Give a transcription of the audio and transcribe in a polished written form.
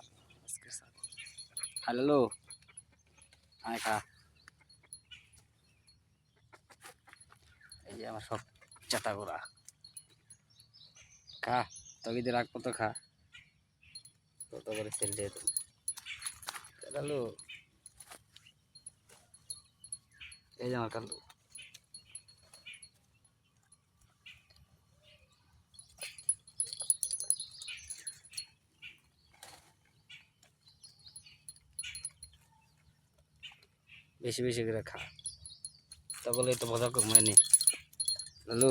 আমার আজকের সাথে হ্যালো আয় খা এই যে আমার সব চাতা গোড়া খা তোকে যে রাখ কত খা তত করে সেল দিয়ে দেবো হ্যালো এই যে আমার কালু বেশি বেশি করে খা তাহলে তো মজা করবো এনে হ্যালো